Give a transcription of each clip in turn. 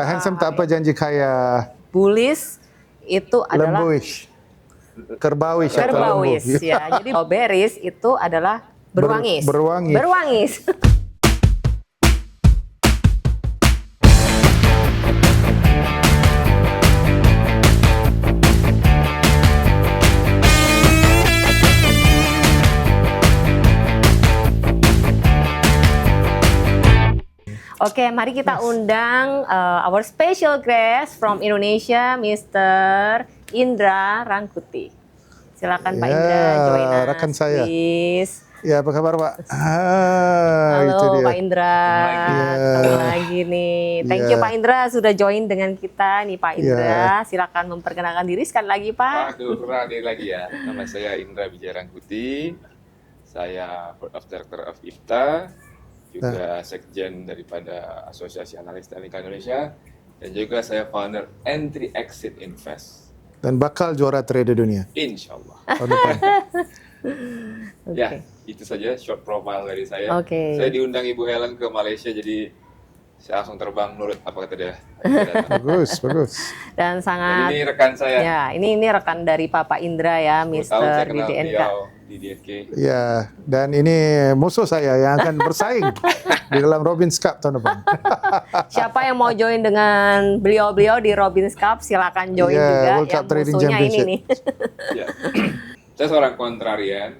Handsome tak apa janji kaya. Bullish itu adalah Lembuish. Kerbauish atau lembu. kerbauis ya. Jadi bearish itu adalah berwangis. Berwangis. Berwangis. Oke, mari kita undang our special guest from Indonesia, Mr. Indra Rangkuti. Silakan Pak Indra, join us, rekan saya. please. Ya, apa kabar Pak? Halo itu dia. Pak Indra, ketemu lagi nih. Thank you Pak Indra sudah join dengan kita nih Pak Indra. Silakan memperkenalkan diri sekali lagi Pak. Aduh, hadir lagi ya. Nama saya Indra Wijaya Rangkuti. Saya Board of Director of IFTA, juga sekjen daripada Asosiasi Analis Teknikal Indonesia, dan juga saya founder Entry Exit Invest. Dan bakal juara trader dunia. Insya Allah. Tahun depan. Ya, itu saja short profile dari saya. Oke. Saya diundang Ibu Helen ke Malaysia, jadi saya langsung terbang nurut apa kata dia. Bagus, bagus. Dan sangat Ini rekan saya. ya, ini rekan dari Pak Indra ya, 10 tahun saya Mr. kenal DDNK. beliau di DNK. Ya, dan ini musuh saya yang akan bersaing di dalam Robins Cup tahun depan. Siapa yang mau join dengan beliau-beliau di Robins Cup, silakan join Ya, juga. World Cup Trading musuhnya ini Championship. nih. Ya. Saya seorang kontrarian,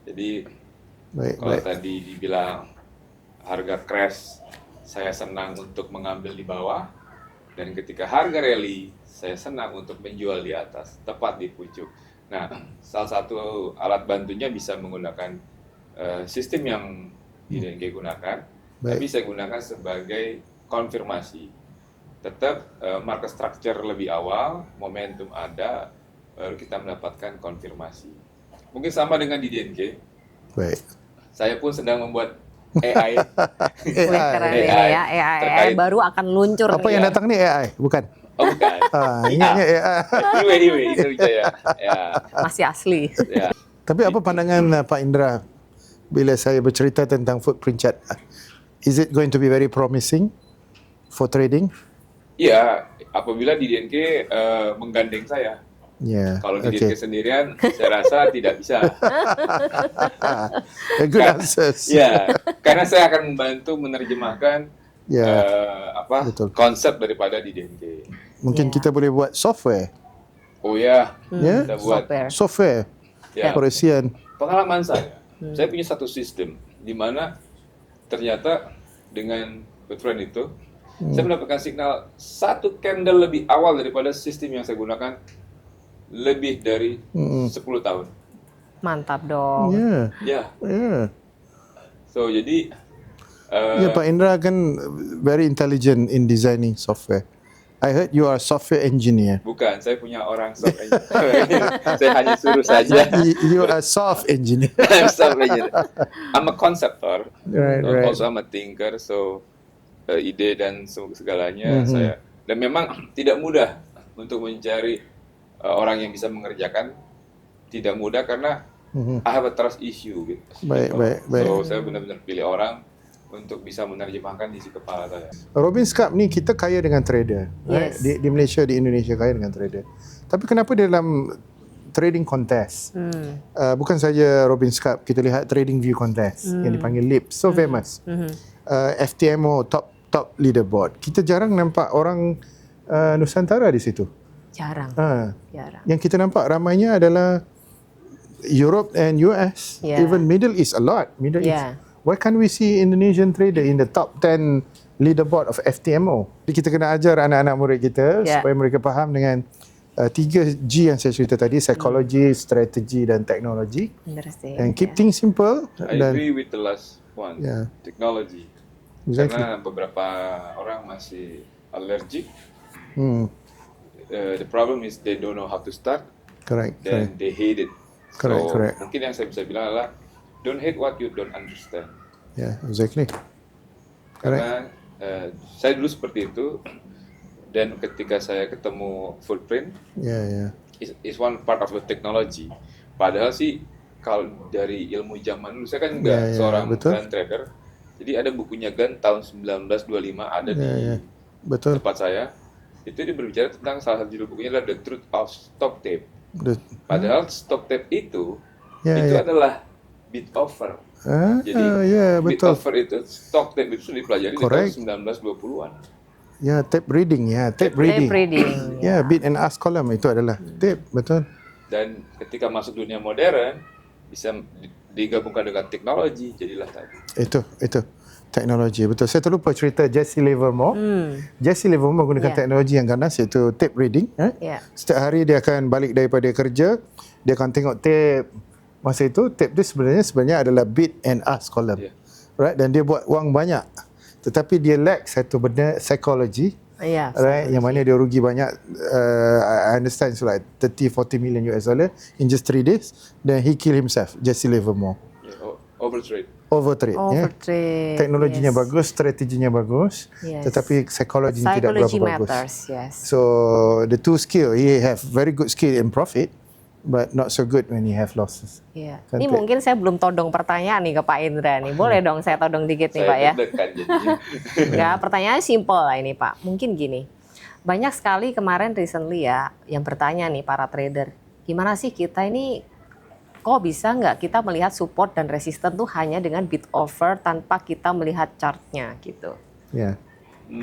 jadi Baik, kalau baik. tadi dibilang harga crash, saya senang untuk mengambil di bawah, dan ketika harga rally, saya senang untuk menjual di atas, tepat di pucuk. Nah, salah satu alat bantunya bisa menggunakan sistem yang DNK gunakan, tapi saya gunakan sebagai konfirmasi. Tetap market structure lebih awal, momentum ada, baru kita mendapatkan konfirmasi. Mungkin sama dengan di DNK, Baik. saya pun sedang membuat AI. Wih, keren ini AI. ya, AI Terkait- baru akan luncur. Apa nih. yang datang nih AI? Bukan? Oh bukan. Ingatnya AI. Anyway, itu Wijaya. Ya, Masih asli. ya. Tapi apa pandangan Pak Indra bila saya bercerita tentang footprint chart? Is it going to be very promising for trading? Iya, apabila di DNK menggandeng saya. Ya. Kalau di Okay. DNK sendirian, saya rasa tidak bisa. Good answers. Ya, karena saya akan membantu menerjemahkan Ya. apa Betul. konsep daripada di DNK. Mungkin Ya. kita boleh buat software. Oh ya, Ya. kita buat Software. Software. ya, Perisian. pengalaman saya punya satu sistem di mana ternyata dengan footprint itu saya mendapatkan signal satu candle lebih awal daripada sistem yang saya gunakan lebih dari 10 tahun. Mantap dong. Ya. Ya, Ya. so jadi Ya, Pak Indra kan very intelligent in designing software. I heard you are a software engineer. bukan, saya punya orang soft engineer. Saya hanya suruh saja. You are a soft engineer. I'm soft engineer. I'm a conceptor. Right, right. Also I'm a thinker. So ide dan segalanya saya. Dan memang tidak mudah untuk mencari orang yang bisa mengerjakan. Tidak mudah karena I have a trust issue gitu. Baik, baik, baik. So saya benar-benar pilih orang untuk bisa menerjemahkan isi kepala saya. Robins Cup ni kita kaya dengan trader. Right? Yes. Di Malaysia, di Indonesia kaya dengan trader. Tapi kenapa dalam trading contest, bukan saja Robins Cup, kita lihat Trading View contest yang dipanggil LIP, so famous. FTMO top leaderboard. Kita jarang nampak orang Nusantara di situ. Jarang. Jarang. Yang kita nampak ramainya adalah Europe and US, Yeah. even Middle East a lot. Middle Yeah. East. Why can't we see Indonesian trader in the top 10 leaderboard of FTMO? Jadi kita kena ajar anak-anak murid kita Yeah. supaya mereka faham dengan 3G yang saya cerita tadi, psikologi, strategi dan teknologi. Interesting. And keep things simple. I Dan agree with the last one, Yeah. technology. Exactly. Karena beberapa orang masih allergic. Hmm, The problem is they don't know how to start, correct, then correct. they hate it. Correct, So, correct. mungkin yang saya bisa bilang adalah don't hate what you don't understand. Yeah, exactly. Karena saya dulu seperti itu, dan ketika saya ketemu footprint, Yeah, yeah. is one part of the technology. Padahal sih kalau dari ilmu zaman dulu, saya kan juga Ya, ya, seorang betul. gun trader. Jadi ada bukunya gun tahun 1925 ada di Ya, ya. Betul. tempat saya, itu dia berbicara tentang salah satu judul bukunya adalah The Truth of Stock Tape. Padahal stock tape itu adalah bit offer. Jadi bit betul. offer itu, stock tape itu sudah dipelajari di tahun 1920-an. Ya, tape reading. Tape reading. Ya, bit and ask column itu adalah tape, betul. Dan ketika masuk dunia modern, bisa digabungkan dengan teknologi, jadilah tadi. Itu teknologi, betul. Saya terlupa cerita Jesse Livermore. Jesse Livermore menggunakan teknologi yang ganas, iaitu tape reading. Setiap hari dia akan balik daripada kerja, dia akan tengok tape. Masa itu tape tu sebenarnya adalah bid and ask column. Right? Dan dia buat wang banyak. Tetapi dia lack satu benda, psychology. Right? Yang mana dia rugi banyak. I understand it's like 30-40 million US dollar in just 3 days. Then he kill himself, Jesse Livermore. Overtrade. Teknologinya bagus, strateginya bagus, tetapi psikologinya tidak berapa matters, bagus. So the two skill, he have very good skill in profit, but not so good when he have losses. Ini mungkin saya belum todong pertanyaan nih ke Pak Indra nih. Boleh dong saya todong dikit nih Pak ya? Enggak, pertanyaannya simple lah ini Pak. Mungkin gini, banyak sekali kemarin recently ya yang bertanya nih para trader, gimana sih kita ini kok bisa nggak kita melihat support dan resisten tuh hanya dengan bid offer tanpa kita melihat chartnya gitu.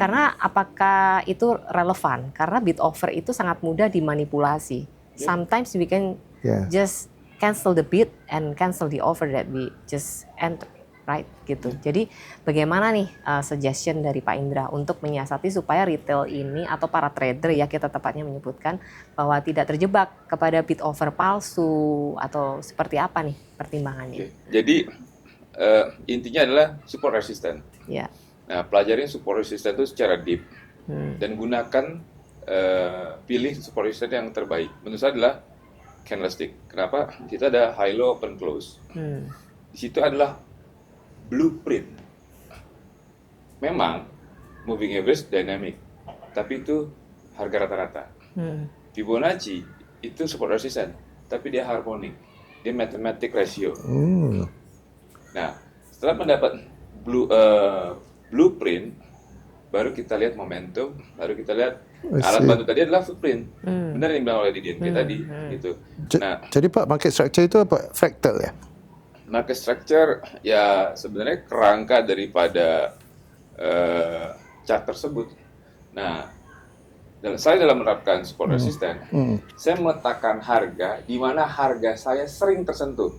Karena apakah itu relevan? Karena bid offer itu sangat mudah dimanipulasi. Sometimes we can just cancel the bid and cancel the offer that we just enter, right? Gitu. Jadi bagaimana nih suggestion dari Pak Indra untuk menyiasati supaya retail ini atau para trader ya kita tepatnya menyebutkan bahwa tidak terjebak kepada bid offer palsu atau seperti apa nih pertimbangannya? Jadi intinya adalah support resistant. Nah, pelajarin support resistant itu secara deep dan gunakan pilih support resistant yang terbaik. Menurut saya adalah candlestick. Kenapa? Kita ada high low open close. Di situ adalah blueprint. Memang moving average dynamic, tapi itu harga rata-rata. Fibonacci itu support resistance, tapi dia harmonic, dia mathematic ratio. Nah, setelah mendapat blueprint, baru kita lihat momentum, baru kita lihat alat bantu tadi adalah footprint. Benar yang dibilang oleh Didian tadi, gitu. Nah, jadi Pak, market structure itu apa? Fractal ya? Market structure ya sebenarnya kerangka daripada chart tersebut. Nah, saya dalam menerapkan support resisten, saya meletakkan harga di mana harga saya sering tersentuh.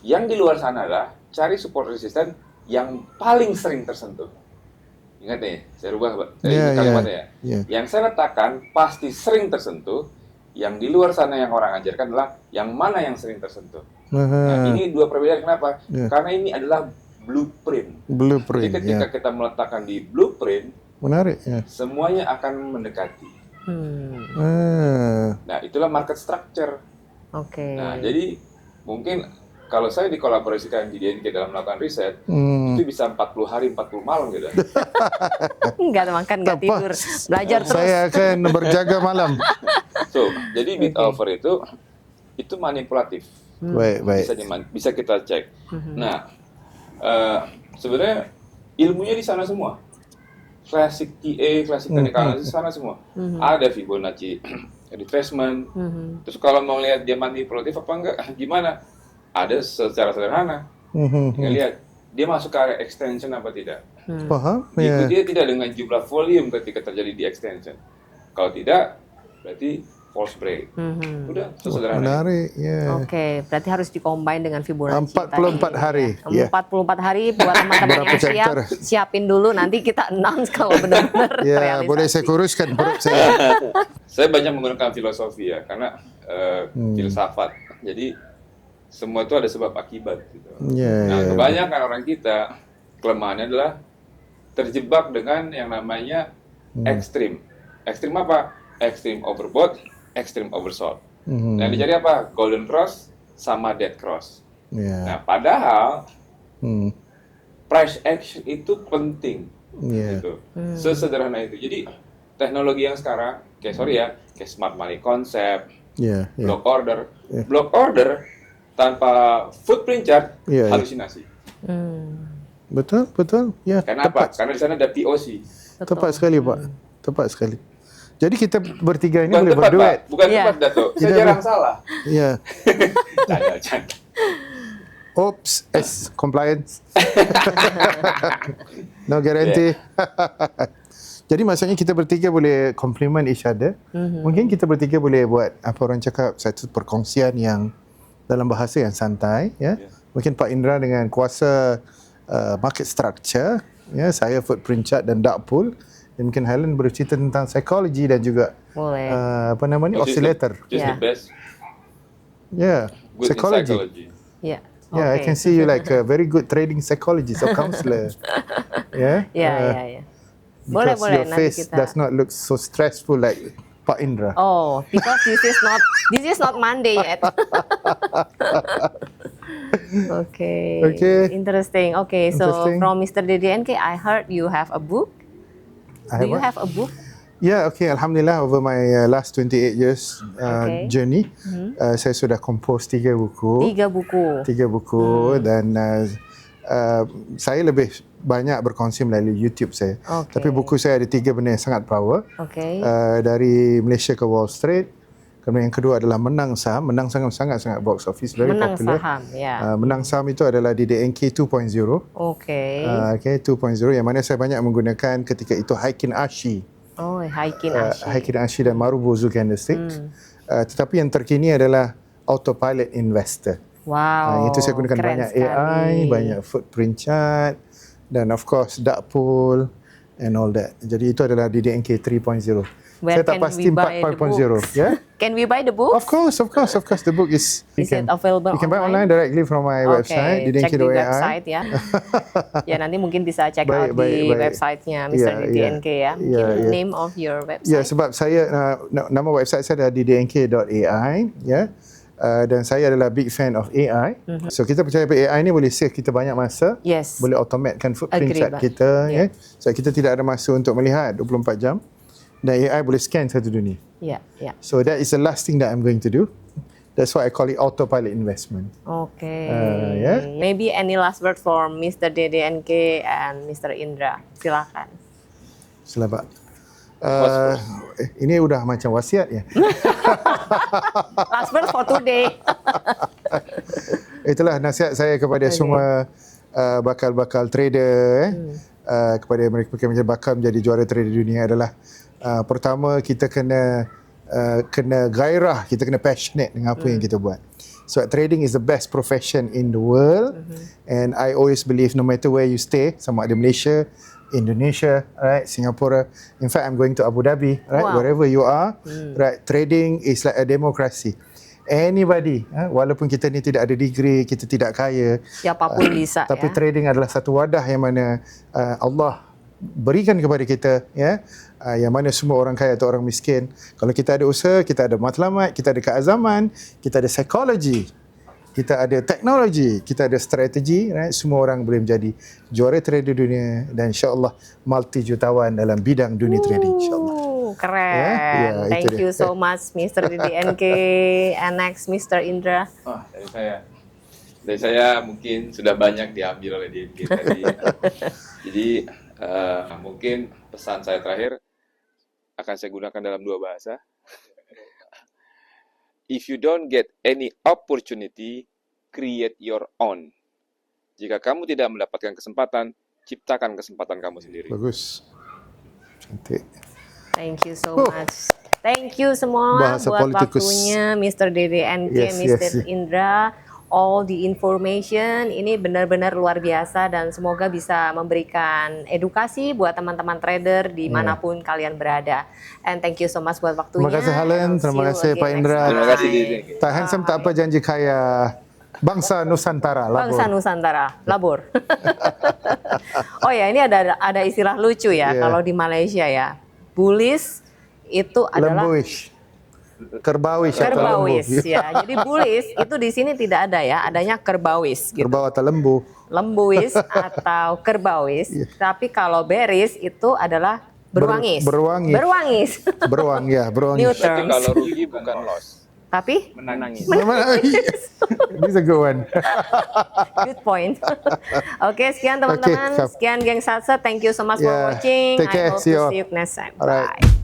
Yang di luar sana adalah cari support resisten yang paling sering tersentuh. Ingat nih, saya rubah kalimatnya ya. Yang saya letakkan pasti sering tersentuh. Yang di luar sana yang orang ajarkan adalah yang mana yang sering tersentuh. Nah, ini dua perbedaan. Kenapa? Karena ini adalah blueprint. Jadi ketika kita meletakkan di blueprint, menarik ya. Semuanya akan mendekati. Nah, itulah market structure. Nah, jadi mungkin kalau saya dikolaborasikan di DNK dalam melakukan riset, itu bisa 40 hari, 40 malam gitu. Enggak makan, enggak tidur. Belajar terus. Saya akan berjaga malam. Jadi bid offer itu manipulatif. Baik. Bisa kita cek. Nah, sebenarnya ilmunya di sana semua. Classic TA, classic technical analysis di sana semua. Ada Fibonacci retracement. Terus kalau mau lihat dia manipulatif apa enggak, gimana? Ada secara sederhana. Tinggal lihat dia masuk ke area extension apa tidak. Paham? Dia tidak dengan jumlah volume ketika terjadi di extension. Kalau tidak, berarti false break. Udah, sesederhana. Menarik, Oke, berarti harus dikombin dengan Fibonacci 44 hari. 44 hari buat teman-teman yang siapin dulu, nanti kita announce kalau benar-benar realisasi. Boleh saya kuruskan perut saya. Saya banyak menggunakan filosofi ya, karena filsafat. Jadi semua itu ada sebab akibat gitu. Nah, kebanyakan orang kita kelemahannya adalah terjebak dengan yang namanya ekstrim. Ekstrim apa? Ekstrim overbought, ekstrim oversold. Nah, dicari apa? Golden cross sama dead cross. Nah, padahal price action itu penting. Gitu. Sesederhana itu. Jadi teknologi yang sekarang, kayak smart money concept, block order, block order tanpa footprint chart, halusinasi. Betul. Kenapa? Karena di sana ada POC. Tepat sekali Pak. Tepat sekali. Jadi kita bertiga ini Bukan boleh tepat, berduet. Pak. Bukan Iya. tepat, Dato'. Saya Kita jarang salah. Ya. Canda. Oops, compliance. No guarantee. Jadi maksudnya kita bertiga boleh compliment each other. Mungkin kita bertiga boleh buat apa orang cakap satu perkongsian yang dalam bahasa yang santai, ya. Mungkin Pak Indra dengan kuasa market structure, ya, saya footprint chart dan dark pool. Dan mungkin Helen bercerita tentang psikologi dan juga Boleh. apa namanya, oscillator. Just Yeah. the best. Yeah, Good in psychology. psychology. Ya. Yeah, I Oke. can see you like a very good trading psychologist or counselor. Yeah. Ya. Boleh, Because your nanti face kita. does not look so stressful like Pak Indra. Oh, because this is not Monday yet. Okay. Interesting. Okay, so Interesting. from Mr. DDNK, I heard you have a book. I Do you what? have a book? Yeah, okay. Alhamdulillah, over my last 28 years Okay. journey, saya sudah compose 3 buku. 3 buku. 3 buku dan saya lebih banyak berkongsi melalui YouTube saya. Okay. Tapi buku saya ada 3 benda yang sangat power. Okay. Dari Malaysia ke Wall Street. Kemudian yang kedua adalah menang saham. Menang sangat box office, very Menang popular. saham, ya. Menang saham itu adalah DDNK 2.0. Okay. Okay, 2.0 yang mana saya banyak menggunakan ketika itu Heikin Ashi. Oh, Haikin Ashi. Heikin Ashi dan Marubozu candlestick. Tetapi yang terkini adalah Autopilot Investor. Wow. Itu saya gunakan keren banyak sekali. AI, banyak footprint chart dan of course dark pool and all that. Jadi itu adalah DDNK 3.0. Where Saya tak can pasti we buy the 4.0. books? Yeah? Can we buy the book? Of course. The book is Is it available you can buy online? online directly from my website Cek di ddnk.ai. website ya. Ya, nanti mungkin bisa check out Baik. di websitenya Mr. DDNK ya. Mungkin Yeah. name of your website. Ya, sebab saya nama website saya adalah ddnk.ai, ya. Dan saya adalah big fan of AI. So kita percaya AI ni boleh save kita banyak masa. Yes. Boleh automatekan footprint Agree, chart Pak. kita, Yeah. ya. So kita tidak ada masa untuk melihat 24 jam. Dan AI boleh scan satu dunia. Ya. So that is the last thing that I'm going to do. That's why I call it autopilot investment. Okay. Yeah. Maybe any last word for Mr. DDNK and Mr. Indra. Silakan. Selamat. Ini udah macam wasiat ya. Last word for today. Itulah nasihat saya kepada semua bakal-bakal trader, kepada mereka yang bakal menjadi juara trader dunia adalah pertama kita kena gairah, kita kena passionate dengan apa yang kita buat. So trading is the best profession in the world, and I always believe no matter where you stay, sama ada Malaysia, Indonesia, right, Singapore. In fact, I'm going to Abu Dhabi, right, Wow. wherever you are, right. Trading is like a democracy. Anybody, walaupun kita ni tidak ada degree, kita tidak kaya, Siapapun bisa tapi ya. trading adalah satu wadah yang mana Allah berikan kepada kita, ya, yang mana semua orang kaya atau orang miskin. Kalau kita ada usaha, kita ada matlamat, kita ada keazaman, kita ada psikologi, kita ada teknologi, kita ada strategi, right? Semua orang boleh menjadi juara trader dunia dan insya-Allah multi jutawan dalam bidang dunia trading, insya-Allah. Keren. Ya, itu Thank dia. you so much Mr. DDNK. And next Mr. Indra. Dari saya mungkin sudah banyak diambil oleh DNK tadi. Jadi mungkin pesan saya terakhir akan saya gunakan dalam 2 bahasa. If you don't get any opportunity, create your own. Jika kamu tidak mendapatkan kesempatan, ciptakan kesempatan kamu sendiri. Bagus. Cantik. Thank you so much. Thank you semua Bahasa buat politikus. waktunya Mr. DDNK, Yes, Mr. yes. Indra. All the information ini benar-benar luar biasa dan semoga bisa memberikan edukasi buat teman-teman trader dimanapun kalian berada. And thank you so much buat waktunya. Terima kasih Helen, I'll terima see you kasih again Pak next Indra. Terima kasih, time. DDNK. Tak handsome tak apa, janji kaya. Bangsa Nusantara, labor. Bangsa Nusantara, labor. Oh ya, ini ada istilah lucu ya Yeah. kalau di Malaysia ya. Bullish itu adalah Lembuish. Kerbauish atau kerbauis lembu. ya. Jadi bullish itu di sini tidak ada ya, adanya kerbauis gitu. Kerbau atau lembu. Lembuis atau kerbauis. Tapi kalau bearish itu adalah beruangis. Berwangis. Beruangis. Beruang ya, beruangis. New Tapi terms. kalau rugi bukan loss. tapi menangis. This is a good one. good point. Oke, sekian teman-teman. Okay, Sekian geng Satset. Thank you so much for Yeah. watching. Take care. I hope See to you. see you next time. Alright. Bye.